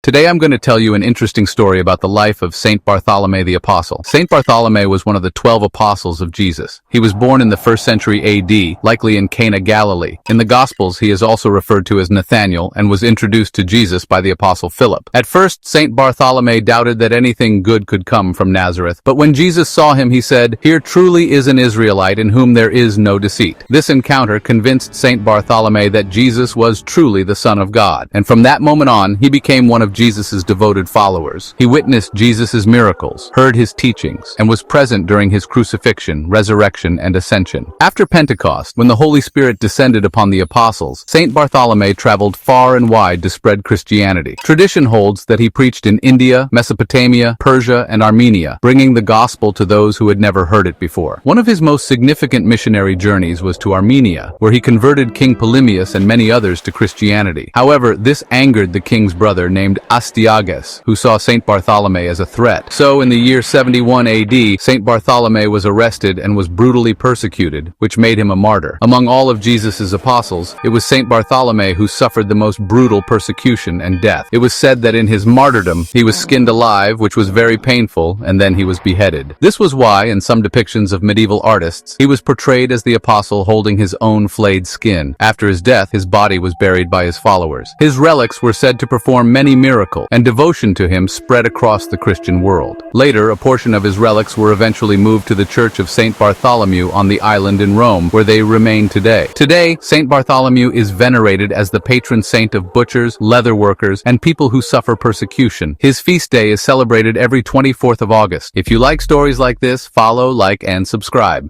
Today I'm going to tell you an interesting story about the life of Saint Bartholomew the Apostle. Saint Bartholomew was one of the 12 apostles of Jesus. He was born in the 1st century AD, likely in Cana, Galilee. In the Gospels, he is also referred to as Nathanael and was introduced to Jesus by the Apostle Philip. At first, Saint Bartholomew doubted that anything good could come from Nazareth, but when Jesus saw him, he said, "Here truly is an Israelite in whom there is no deceit." This encounter convinced Saint Bartholomew that Jesus was truly the Son of God, and from that moment on, he became one of Jesus' devoted followers. He witnessed Jesus' miracles, heard his teachings, and was present during his crucifixion, resurrection, and ascension. After Pentecost, when the Holy Spirit descended upon the apostles, Saint Bartholomew traveled far and wide to spread Christianity. Tradition holds that he preached in India, Mesopotamia, Persia, and Armenia, bringing the gospel to those who had never heard it before. One of his most significant missionary journeys was to Armenia, where he converted King Polemius and many others to Christianity. However, this angered the king's brother named Astyages, who saw Saint Bartholomew as a threat. So, in the year 71 AD, Saint Bartholomew was arrested and was brutally persecuted, which made him a martyr. Among all of Jesus' apostles, it was Saint Bartholomew who suffered the most brutal persecution and death. It was said that in his martyrdom, he was skinned alive, which was very painful, and then he was beheaded. This was why, in some depictions of medieval artists, he was portrayed as the apostle holding his own flayed skin. After his death, his body was buried by his followers. His relics were said to perform many miracles, and devotion to him spread across the Christian world. Later, a portion of his relics were eventually moved to the Church of Saint Bartholomew on the island in Rome, where they remain today. Today, Saint Bartholomew is venerated as the patron saint of butchers, leatherworkers, and people who suffer persecution. His feast day is celebrated every 24th of August. If you like stories like this, follow, like, and subscribe.